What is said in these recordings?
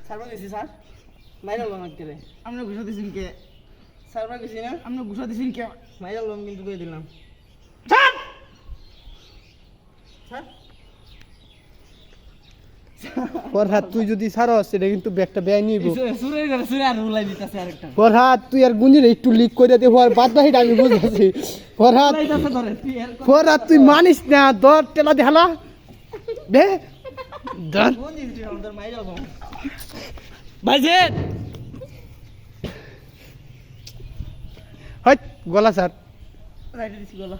সারবা গেছি স্যার মাইরা লম আজকে আমরা ঘুষা দিছিন কে সারবা গেছি না আমরা ঘুষা দিছিন কে মাইরা লম কিন্তু কই দিলাম স্যার স্যার ফরহাদ তুই যদি ছাড়স এটা কিন্তু ব্যাগটা বেআই নিব সুরের ঘরে সুরে আর উলাই দিতাছে আরেকটা ফরহাদ তুই আর গুঞ্জির একটু লিক করে দে হওয়ার বাদ বাহিটা আমি বুঝতেছি ফরহাদ উলাইতাছে ধরে তুই আর ফরহাদ তুই মানিস না দর টেলা দেখালা দে দর কোন দিছিস আমাদের মাইরা লম ভাইজে হট গলা স্যার রাইট দিছি গলা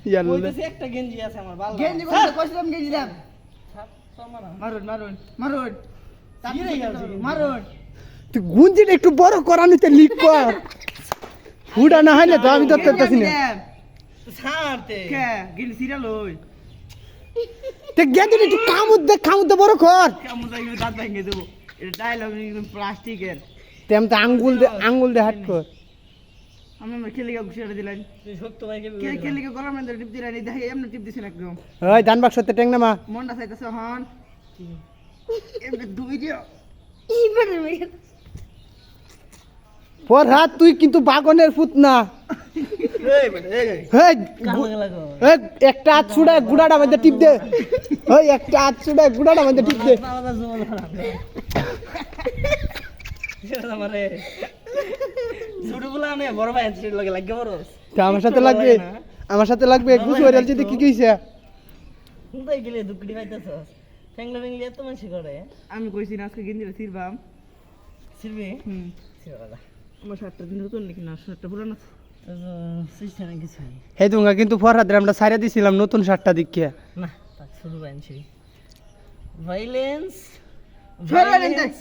ইয়াল্লা কইতেছে একটা গেঞ্জি আছে আমার ভালো গেঞ্জি বলতে কইছিলাম গেঞ্জি দাম মারুন মারুন মারুন মারুন তুই গুঞ্জিটা একটু বড় করানিতে লিক কর হুডা না হয় না তো আমি তো করতেছি না ছাড়তে কে গেলি সিরিয়াল হই তে গেঞ্জিটা একটু কামুদ বড় কর কেমন যাই দাঁত ভেঙে দেবো এটা ডায়লগ একদম প্লাস্টিকের তেম তো আঙ্গুল দে হাট কর আমরা খেলিকা ঘুষিয়ে দিলেন তুই সত্য ভাইকে খেলিকা গরম মধ্যে টিপ দিলেন দেখে এমনি টিপ দিছেন একদম ওই দান বাক্সতে টেং না মা মনটা চাইতেছে হন এমনি দুই দিও ফরহাদ তুই কিন্তু বাগনের ফুত না এই বেটা এই হেই কামে লাগো হেই একটা হাত ছুড়ে গুড়াটা মধ্যে টিপ দে হেই একটা হাত ছুড়ে গুড়াটা মধ্যে টিপ দে আলাদা জমা ধরা সেটা আমারে ছোটগুলা আনে বড় ভাই আছে লগে লাগে বড় তা আমার সাথে লাগবে গুছ হয়ে যাচ্ছে কি কইছে কোথায় গেলে দুকড়ি পাইতেছস ফ্যাংলা ফ্যাংলি এত মানুষ করে আমি কইছি না আজকে গেঞ্জিটা ছিড়বাম সিরবি হুম সিরবালা আমার শার্টটা দিন নতুন নাকি না শার্টটা পুরানো সিস্টেম না কিছু হে দুঙ্গা কিন্তু ফরহাদ আমরা সাইরা দিছিলাম নতুন শার্টটা দেখিয়া না তা শুরু বাইনছি ভাইলেন্স Violence.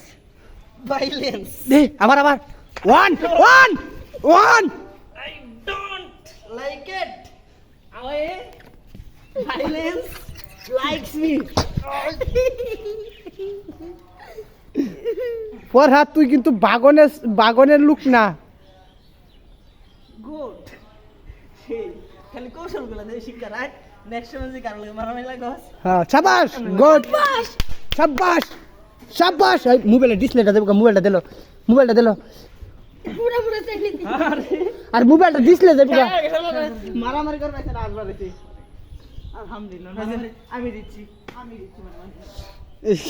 ভাইলেন্স দে আবার one I don't like it. I violence likes me. Farhad তুই কিন্তু বাগনের লুক না Good. সেই খালি কৌশল গুলা দিয়ে শিক্ষা রাখ নেক্সট টাইম যে কারো লাগে মারামারি লাগস হ্যাঁ শাবাশ গুড শাবাশ এই মোবাইলের ডিসপ্লেটা দেবো মোবাইলটা দিলো পুরা পুরা চাইনি আর মোবাইলটা ডিসপ্লে দেবো মারামারি করবে না আসবার এসে আলহামদুলিল্লাহ আমি দিচ্ছি ইস